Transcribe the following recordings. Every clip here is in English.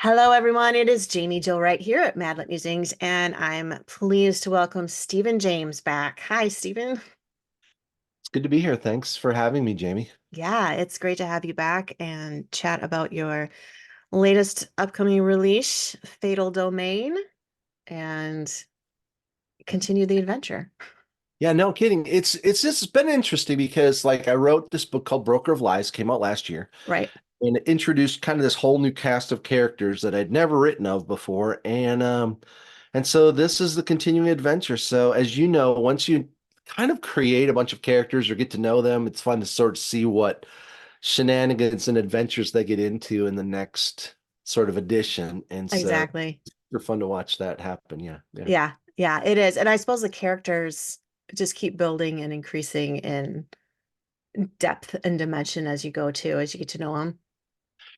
Hello, everyone. It is Jaime Jo Wright here at MadLit Musings, and I'm pleased to welcome Stephen James back. Hi, Stephen. It's good to be here. Thanks for having me, Jamie. Yeah, it's great to have you back and chat about your latest upcoming release, Fatal Domain, and continue the adventure. Yeah, no kidding. It's been interesting because like I wrote this book called Broker of Lies, came out last year, Right. and it introduced kind of this whole new cast of characters that I'd never written of before. And so this is the continuing adventure. So as you know, once you kind of create a bunch of characters or get to know them, it's fun to sort of see what shenanigans and adventures they get into in the next sort of edition. And so Exactly. it's super fun to watch that happen. Yeah, yeah. Yeah, yeah, it is. And I suppose the characters just keep building and increasing in depth and dimension as you go too, as you get to know them.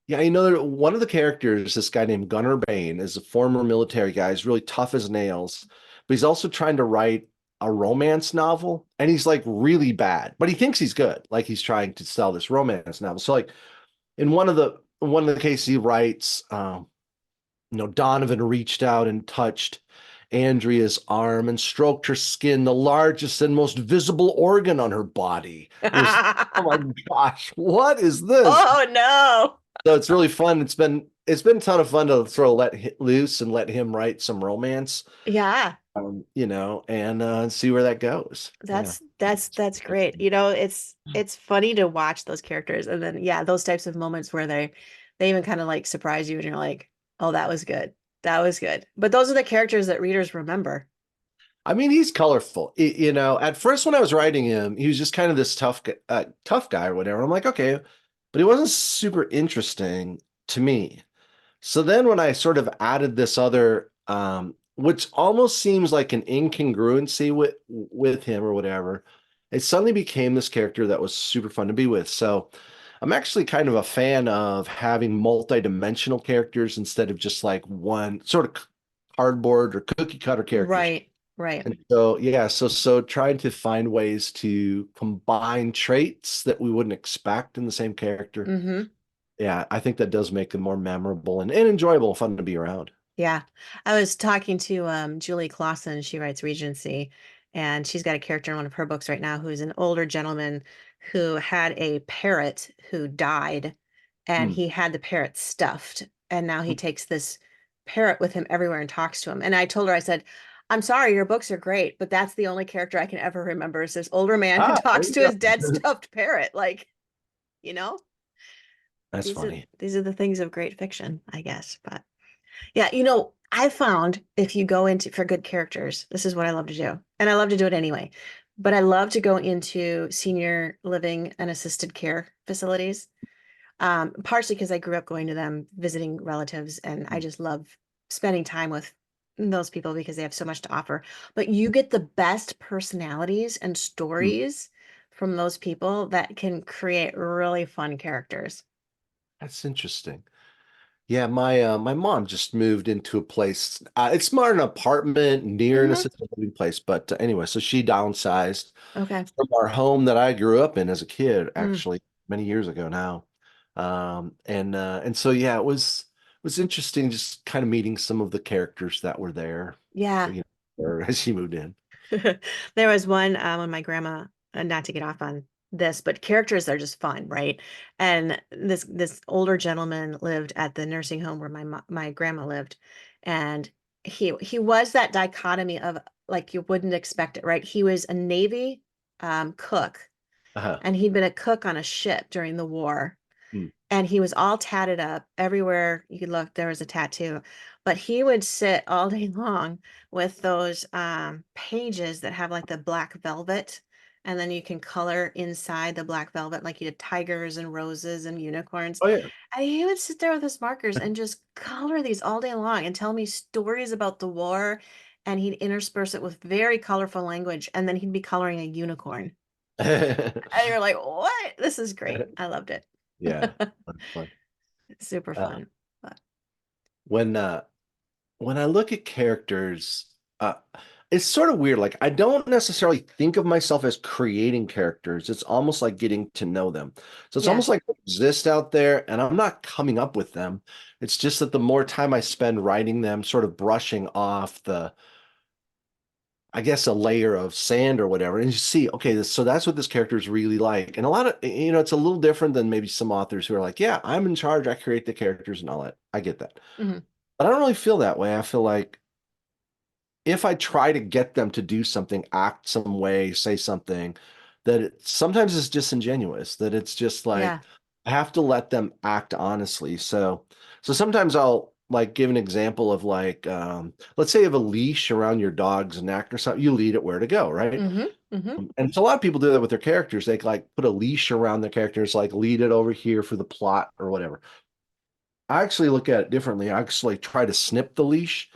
Yeah, one of the characters, this guy named Gunnar Bane, is a former military guy. He's really tough as nails, but he's also trying to write a romance novel, and he's like really bad, but he thinks he's good. Like he's trying to sell this romance novel. So like in one of the cases he writes, Donovan reached out and touched Andrea's arm and stroked her skin, the largest and most visible organ on her body. And it's, oh my gosh, what is this? Oh no. So it's really fun. It's been a ton of fun to throw loose and let him write some romance, Yeah. and see where that goes. Yeah. That's great. It's funny to watch those characters and then yeah, those types of moments where they even kind of like surprise you and you're like, "Oh, that was good. That was good." But those are the characters that readers remember. I mean, he's colorful. At first when I was writing him, he was just kind of this tough guy or whatever. I'm like, okay, but he wasn't super interesting to me. So then when I sort of added this other, which almost seems like an incongruency with him or whatever, it suddenly became this character that was super fun to be with. So I'm actually kind of a fan of having multi-dimensional characters instead of just like one sort of cardboard or cookie cutter characters. Right, right. And so yeah, so trying to find ways to combine traits that we wouldn't expect in the same character. Mm-hmm. Yeah, I think that does make them more memorable and enjoyable, fun to be around. Yeah. I was talking to Julie Clausen, she writes Regency, and she's got a character in one of her books right now who's an older gentleman who had a parrot who died, and Hmm. he had the parrot stuffed, and now he takes this parrot with him everywhere and talks to him. And I told her, I said, I'm sorry, your books are great, but that's the only character I can ever remember is this older man who Ah, there talks you to his dead go. stuffed parrot. Like, you know, That's these are funny. these are the things of great fiction, I guess. But yeah, I found if you go into for good characters, this is what I love to do. And I love to do it anyway. But I love to go into senior living and assisted care facilities, partially because I grew up going to them, visiting relatives, and I just love spending time with those people because they have so much to offer. But you get the best personalities and Hmm. stories from those people that can create really fun characters. That's interesting. Yeah, my mom just moved into a place. It's more an apartment near an Hmm. assisted living place, but anyway, so she downsized Okay. from our home that I grew up in as a kid, Mm, actually many years ago now. And so yeah, it was interesting just kind of meeting some of the characters that were there, yeah. you or as she moved in. There was one when my grandma, not to get off on this, but characters are just fun, right? And this older gentleman lived at the nursing home where my grandma lived, and he was that dichotomy of like you wouldn't expect it, right? He was a Navy cook, Uh-huh. and he'd been a cook on a ship during the war, Hmm. and he was all tatted up everywhere you could look there was a tattoo, but he would sit all day long with those pages that have like the black velvet, and then you can color inside the black velvet like you did tigers and roses and unicorns, Oh yeah. and he would sit there with his markers and just color these all day long and tell me stories about the war, and he'd intersperse it with very colorful language, and then he'd be coloring a unicorn, and you're like, what? This is great. I loved it. Yeah. That's fun. Super Uh, fun. But when uh when I look at characters, uh it's sort of weird. Like I don't necessarily think of myself as creating characters. It's almost like getting to know them. So it's Yeah. almost like they exist out there and I'm not coming up with them. It's just that the more time I spend writing them, sort of brushing off the, I guess, a layer of sand or whatever, and you see, okay, so that's what this character is really like. And a lot of, it's a little different than maybe some authors who are like, yeah, I'm in charge, I create the characters and all that. I get that. Hmm. But I don't really feel that way. I feel like if I try to get them to do something, act some way, say something, that sometimes it's disingenuous, that it's just like Yeah. I have to let them act honestly. So sometimes I'll like give an example of like let's say you have a leash around your dog's neck or something, you lead it where to go, right? Hmm. Hmm. And so a lot of people do that with their characters. They like put a leash around their characters, like lead it over here for the plot or whatever. I actually look at it differently. I actually try to snip the leash,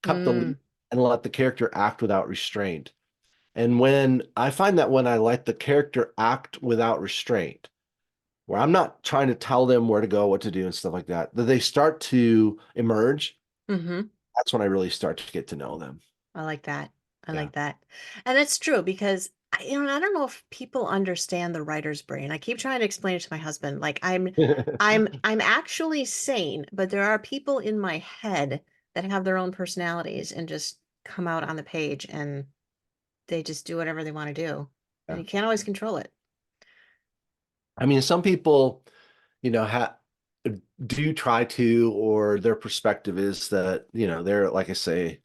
cut the leash, Mm. and let the character act without restraint. And when I find that when I let the character act without restraint, where I'm not trying to tell them where to go, what to do, and stuff like that, that they start to emerge, Hmm. that's when I really start to get to know them. I like that. I Yeah. like that. And it's true because I don't know if people understand the writer's brain. I keep trying to explain it to my husband. Like I'm actually sane, but there are people in my head that have their own personalities and just come out on the page and they just do whatever they want to do. And Yeah. you can't always control it. I mean, some people, ha do try to, or their perspective is that, they're, like I say,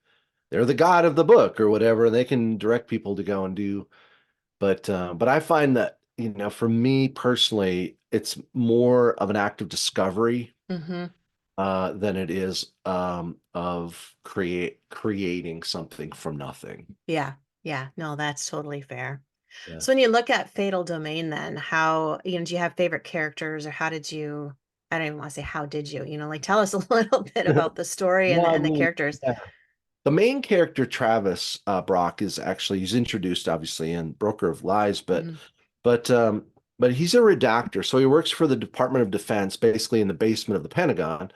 they're the god of the book or whatever. They can direct people to go and do. But I find that, for me personally, it's more of an act of discovery Hmm. than it is of creating something from nothing. Yeah. Yeah. No, that's totally fair. Yeah. So when you look at Fatal Domain, then how, do you have favorite characters or how did you, I don't even want to say how did you, like tell us a little bit about the story No, I and the mean, characters. yeah. The main character, Travis Brock, is actually he's introduced obviously in Broker of Lies, Hmm. but um, but he's a redactor, so he works for the Department of Defense, basically in the basement of the Pentagon,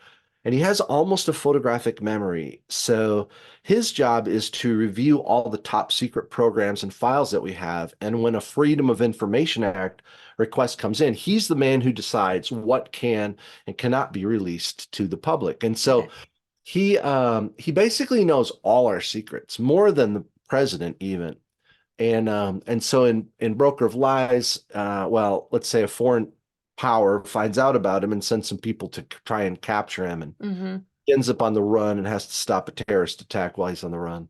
and he has almost a photographic memory. So his job is to review all the top secret programs and files that we have, and when a Freedom of Information Act request comes in, he's the man who decides what can and cannot be released to the public. And so Okay. he basically knows all our secrets, more than the president even. And so in Broker of Lies, well, let's say a foreign power finds out about him and sends some people to try and capture him, and Hmm. he ends up on the run and has to stop a terrorist attack while he's on the run.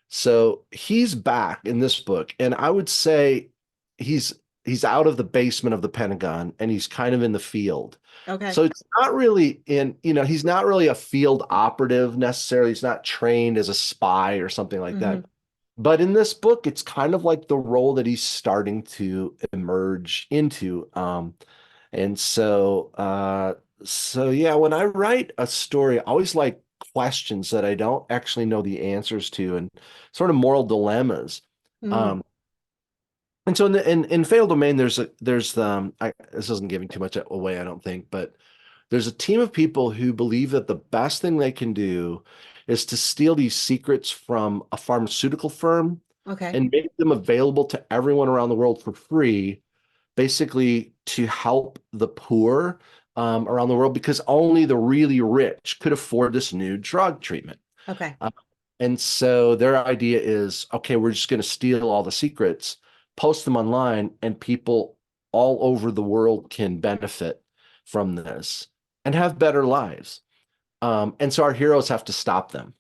So he's back in this book, and I would say he's he's out of the basement of the Pentagon and he's kind of in the field. Okay. So it's not really he's not really a field operative necessarily. He's not trained as a spy or something like Hmm. that. But in this book, it's kind of like the role that he's starting to emerge into. And so yeah, when I write a story, I always like questions that I don't actually know the answers to and sort of moral dilemmas. Mm. Um, and so in Fatal Domain, this isn't giving too much away, I don't think, but there's a team of people who believe that the best thing they can do is to steal these secrets from a pharmaceutical firm Okay. and make them available to everyone around the world for free, basically to help the poor around the world because only the really rich could afford this new drug treatment. Okay. Uh, and so their idea is, okay, we're just going to steal all the secrets, post them online, and people all over the world can benefit from this and have better lives. And so our heroes have to stop them.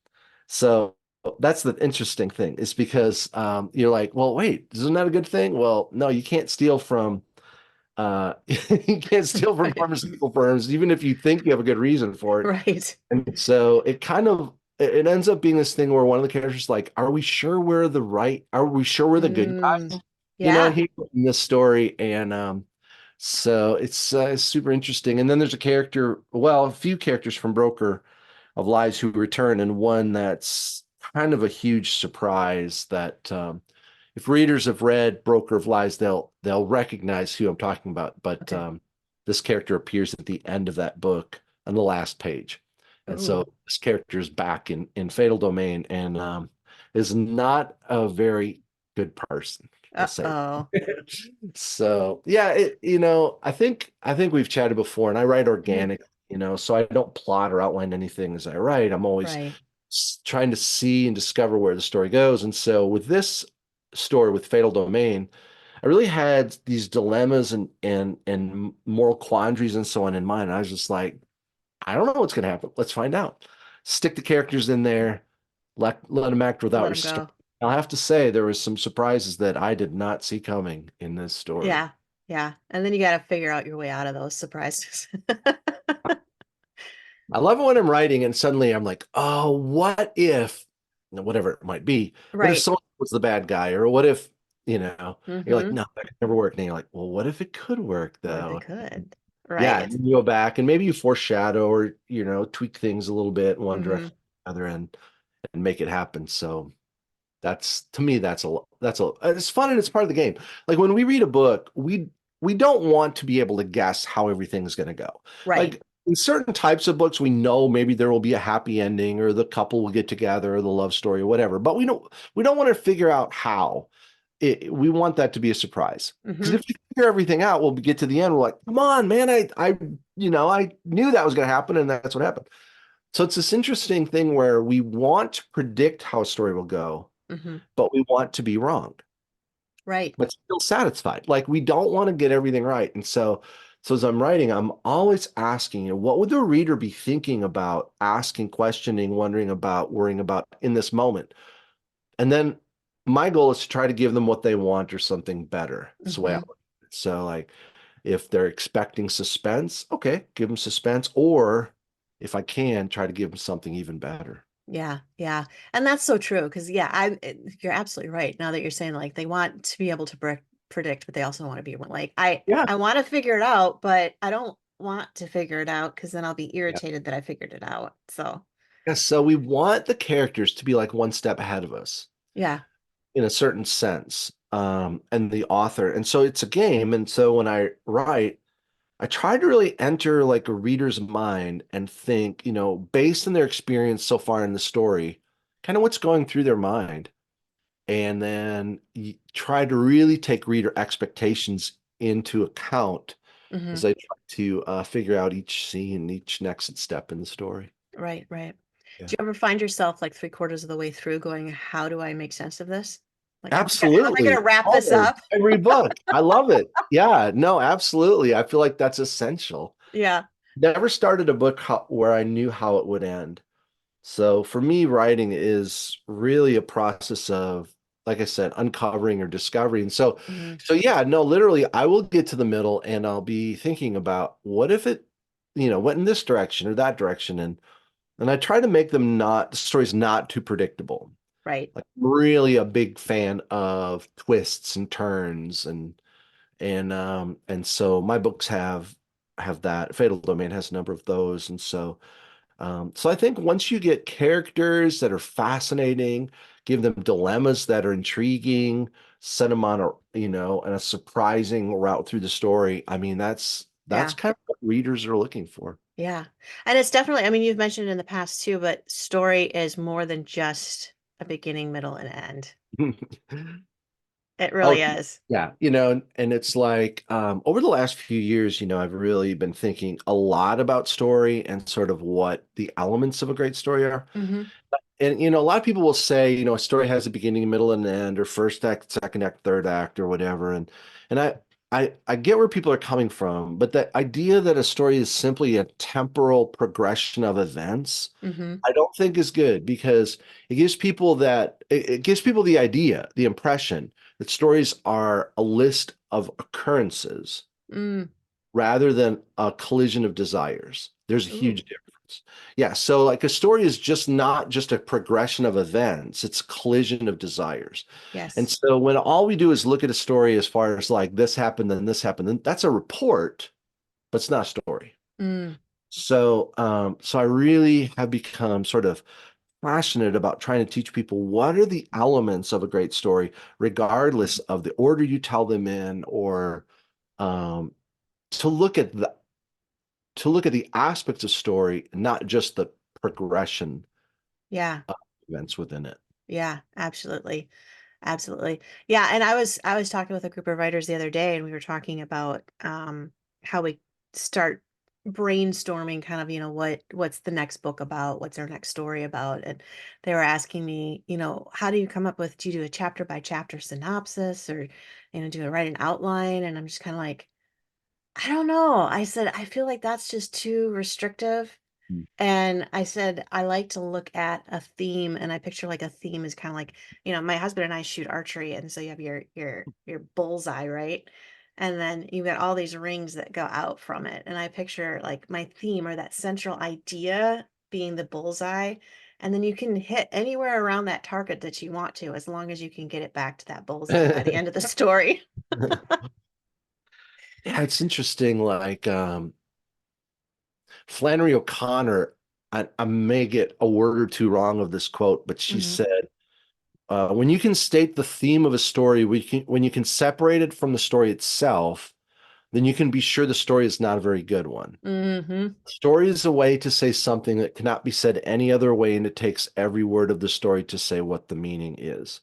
So that's the interesting thing is because you're like, well, wait, isn't that a good thing? Well, no, you can't steal from you can't steal from Right. pharmaceutical firms, even if you think you have a good reason for it. Right. And so it ends up being this thing where one of the characters is like, are we sure we're the good Mm. guys? Yeah. Here in this story. And so it's super interesting. And then there's a few characters from Broker of Lies who return, and one that's kind of a huge surprise that if readers have read Broker of Lies, they'll recognize who I'm talking about. But Okay. this character appears at the end of that book on the last page, and Ooh. so this character is back in Fatal Domain, and is not a very good person. We'll say. Uh-oh. So yeah, I think we've chatted before, and I write Mhm. organic, so I don't plot or outline anything as I write. I'm always Right. trying to see and discover where the story goes. And so with this story with Fatal Domain, I really had these dilemmas and moral quandaries and so on in mind. And I was just like, I don't know what's going to happen. Let's find out. Stick the characters in there, let them act without Let him restraint. go. I'll have to say there was some surprises that I did not see coming in this story. Yeah. Yeah. And then you got to figure out your way out of those surprises. I love it when I'm writing and suddenly I'm like, oh, what if, whatever it might be, what if Right. someone was the bad guy? Or what if, you're like, Mm-hmm. no, that could never work. And you're like, well, what if it could work What if though? it could? Yeah. Right. And you go back and maybe you foreshadow or, tweak things a little bit in one Mm-hmm. direction or the other and make it happen. So that's to me, that's it's fun and it's part of the game. Like when we read a book, we don't want to be able to guess how everything's going to go. Right. Like in certain types of books, we know maybe there will be a happy ending or the couple will get together or the love story or whatever, but we don't want to figure out how. We want that to be a surprise. Because Mm-hmm. if we figure everything out, we'll get to the end. We're like, come on, man, I knew that was going to happen, and that's what happened. So it's this interesting thing where we want to predict how a story will go, Mm-hmm. but we want to be wrong, Right. but still satisfied. Like we don't want to get everything right. And so as I'm writing, I'm always asking, what would the reader be thinking about, asking, questioning, wondering about, worrying about in this moment? And then my goal is to try to give them what they want or something better. That's the way I Mm-hmm. look at it. So like if they're expecting suspense, okay, give them suspense. Or if I can, try to give them something even better. Yeah, yeah. And that's so true because yeah, you're absolutely right. Now that you're saying like they want to be able to predict, but they also want to be like Yeah. I want to figure it out, but I don't want to figure it out because then I'll be Yeah. irritated that I figured it out. So, Yeah. So we want the characters to be like one step ahead of us yeah. in a certain sense, and the author. And so it's a game. And so when I write, I try to really enter like a reader's mind and think, based on their experience so far in the story, kind of what's going through their mind. And then you try to really take reader expectations into account Hmm. as I try to figure out each scene, each next step in the story. Right, right. Yeah. Do you ever find yourself like three-quarters of the way through going, how do I make sense of this? Like, how am I Absolutely. gonna wrap this Always. up? Every book. I love it. Yeah, no, absolutely. I feel like that's essential. Yeah. Never started a book where I knew how it would end. So for me, writing is really a process of, like I said, uncovering or discovering. Hmm. So yeah, no, literally, I will get to the middle and I'll be thinking about what if it, went in this direction or that direction, and I try to make the stories not too predictable. Right. Like really a big fan of twists and turns and so my books have that. Fatal Domain has a number of those, and so I think once you get characters that are fascinating, give them dilemmas that are intriguing, set them on a surprising route through the story. I mean, that's Yeah. kind of what readers are looking for. Yeah. And it's definitely, I mean, you've mentioned in the past too, but story is more than just a beginning, middle, and end. It really Oh, is. yeah. And it's like over the last few years, I've really been thinking a lot about story and sort of what the elements of a great story are. Hmm. And a lot of people will say, a story has a beginning, middle, and end, or first act, second act, third act, or whatever. And I get where people are coming from, but the idea that a story is simply a temporal progression of events, Hmm. I don't think is good because it gives people the idea, the impression that stories are a list of occurrences Mm. rather than a collision of desires. There's a Ooh, huge difference. Yeah, so like a story is just not just a progression of events, it's a collision of desires. And yes. so when all we do is look at a story as far as like this happened, then this happened, then that's a report, but it's not a story. Mm. So I really have become sort of passionate about trying to teach people what are the elements of a great story, regardless of the order you tell them in, or um, to look at the aspects of story, not just the progression Yeah. of events within it. Yeah, absolutely. Absolutely. Yeah, and I was talking with a group of writers the other day and we were talking about how we start brainstorming kind of, what's the next book about? What's our next story about? And they were asking me, how do you come up with, do you do a chapter by chapter synopsis or, do you write an outline? And I'm just kind of like, I don't know. I said, I feel like that's just too restrictive. Mm. And I said, I like to look at a theme, and I picture like a theme is kind of like, my husband and I shoot archery, and so you have your bullseye, right? And then you've got all these rings that go out from it. And I picture like my theme or that central idea being the bullseye. And then you can hit anywhere around that target that you want to, as long as you can get it back to that bullseye by the end of the story. Yeah, it's interesting. Like Flannery O'Connor, I may get a word or two wrong of this quote, but she Hmm. said, when you can state the theme of a story, when you can separate it from the story itself, then you can be sure the story is not a very good one. Hmm. Story is a way to say something that cannot be said any other way, and it takes every word of the story to say what the meaning is.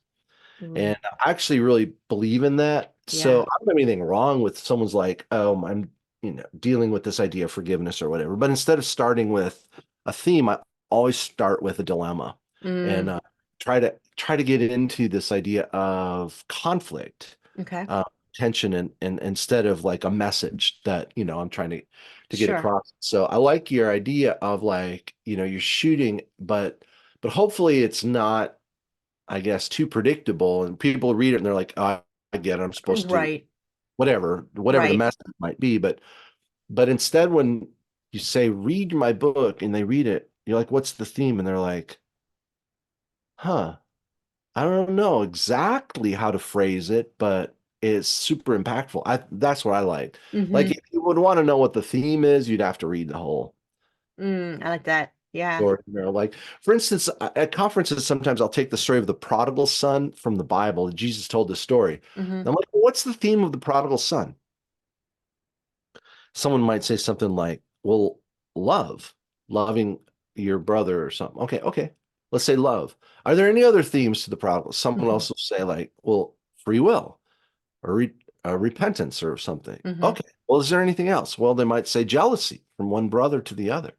Ooh, And I actually really believe in that. So yeah. I don't have anything wrong with someone's like, oh, I'm, dealing with this idea of forgiveness or whatever. But instead of starting with a theme, I always start with a dilemma and Mm, try to get into this idea of conflict, okay. uh, tension, and instead of like a message that I'm trying to get Sure. across. So I like your idea of like you're shooting, but hopefully it's not, I guess, too predictable, and people read it and they're like, oh, I get it. I'm supposed to Right. whatever the Right. message might be. But instead, when you say, read my book, and they read it, you're like, what's the theme? And they're like, huh, I don't know exactly how to phrase it, but it's super impactful. That's what I like. Like Hmm. if you would want to know what the theme is, you'd have to read the whole I like that. Yeah. story. Like for instance, at conferences, sometimes I'll take the story of the prodigal son from the Bible. Jesus told this story. And Hmm. I'm like, well, what's the theme of the prodigal son? Someone might say something like, well, love, loving your brother or something. Okay, okay. Let's say love. Are there any other themes to the prodigal? Someone Hmm. else will say like, well, free will or repentance or something. Hmm. Okay. Well, is there anything else? Well, they might say jealousy from one brother to the other.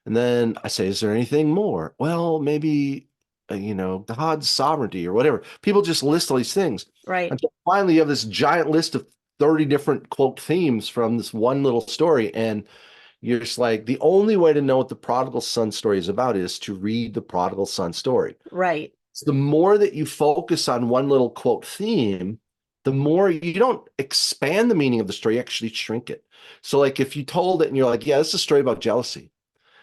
And then I say, is there anything more? Well, maybe, God's sovereignty or whatever. People just list all these things Right. until finally you have this giant list of 30 different quote themes from this one little story. And you're just like, the only way to know what the prodigal son story is about is to read the prodigal son story. Right. So the more that you focus on one little quote theme, the more you don't expand the meaning of the story, you actually shrink it. So, like, if you told it and you're like, yeah, this is a story about jealousy,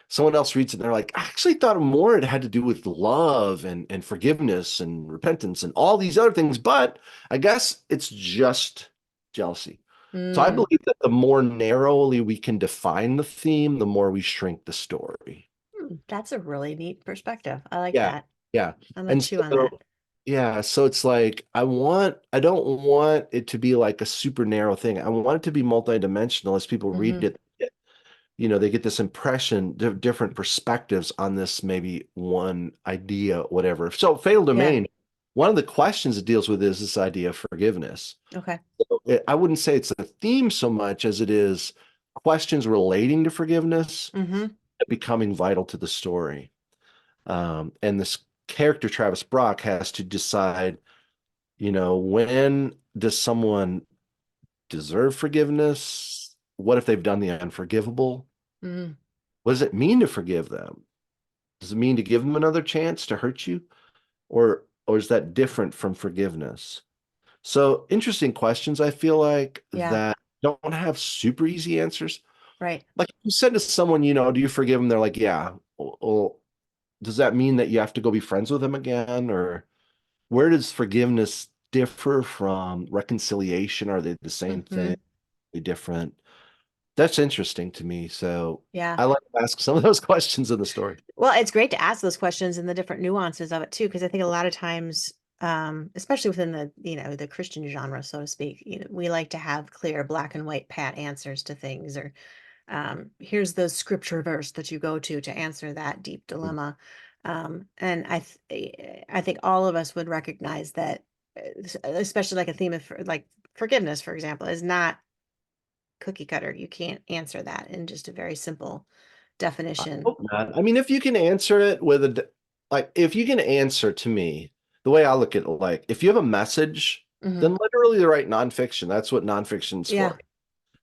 someone else reads it and they're like, I actually thought more it had to do with love and forgiveness and repentance and all these other things, but I guess it's just jealousy. So I Mm, believe that the more narrowly we can define the theme, the more we shrink the story. that's a really neat perspective. I like Yeah, that. yeah. I'm gonna And chew on that. so yeah, so it's like I don't want it to be like a super narrow thing. I want it to be multidimensional as people read Hmm. it. They get this impression, different perspectives on this, maybe one idea, whatever. So, fatal Yeah. domain, one of the questions it deals with is this idea of forgiveness. Okay. So I wouldn't say it's a theme so much as it is questions relating to forgiveness Hmm. becoming vital to the story. And this character, Travis Brock, has to decide, when does someone deserve forgiveness? What if they've done the unforgivable? Hmm. What does it mean to forgive them? Does it mean to give them another chance to hurt you? Or is that different from forgiveness? So interesting questions, I feel like, Yeah. that don't have super easy answers. Right. Like you said to someone, do you forgive them? They're like, yeah. Well, does that mean that you have to go be friends with them again? Or where does forgiveness differ from reconciliation? Are they the same thing? Are Hmm. they different? That's interesting to me. So Yeah. I like to ask some of those questions in the story. Well, it's great to ask those questions and the different nuances of it too, because I think a lot of times, especially within the Christian genre, so to speak, we like to have clear black and white pat answers to things, or here's the scripture verse that you go to answer that deep dilemma. And I think all of us would recognize that, especially like a theme of like forgiveness, for example, is not cookie cutter. You can't answer that in just a very simple I definition. hope not. I mean, if you can answer it with like, if you can answer to me, the way I look at it, like, if you have a message, Hmm. then literally write nonfiction. That's what nonfiction's Yeah. for.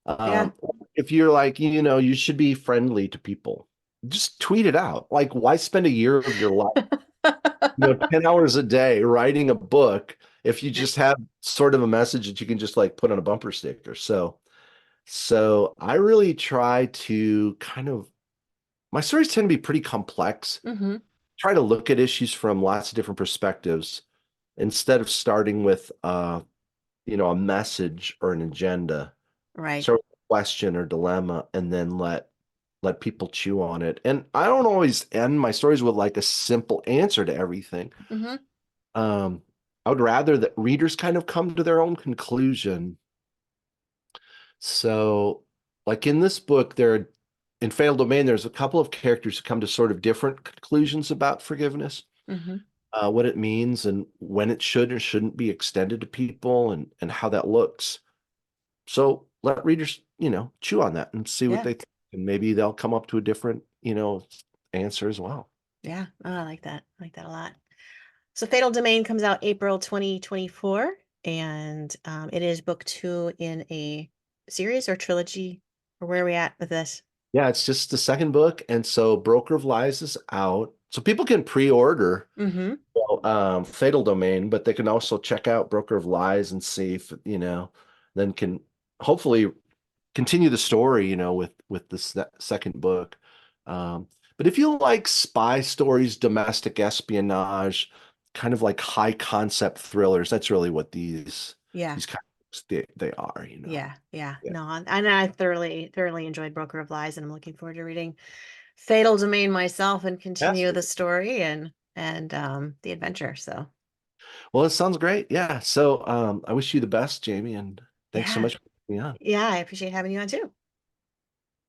Yeah. Um, if you're like, you should be friendly to people, just tweet it out. Like, why spend a year of your life, 10 hours a day writing a book if you just have sort of a message that you can just like put on a bumper sticker? So I really try to kind of, my stories tend to be pretty complex. Hmm. Try to look at issues from lots of different perspectives instead of starting with a message or an agenda. Right. Start with a question or dilemma and then let people chew on it. And I don't always end my stories with like a simple answer to everything. Hmm. Um, I would rather that readers kind of come to their own conclusion. So, like in this book, in Fatal Domain, there's a couple of characters who come to sort of different conclusions about forgiveness, Hmm. what it means, and when it should or shouldn't be extended to people, and how that looks. So let readers, chew on that and see what Yeah. they think, and maybe they'll come up to a different, answer as well. Yeah. Oh, I like that. I like that a lot. So Fatal Domain comes out April 2024, and it is book two in a series or trilogy, or where are we at with this? Yeah, it's just the second book, and so Broker of Lies is out, so people can pre-order Hmm. Fatal Domain, but they can also check out Broker of Lies and see if, then can hopefully continue the story, with the second book. Um, but if you like spy stories, domestic espionage, kind of like high concept thrillers, that's really what Yeah. these kind of books, they are. Yeah. Yeah. Yeah. No, and I thoroughly enjoyed Broker of Lies, and I'm looking forward to reading Fatal Domain myself and Yes. continue the story and the adventure. So Well, it sounds great. Yeah. So I wish you the best, Jamie, and thanks so yeah. much for being on. Yeah, I appreciate having you on too.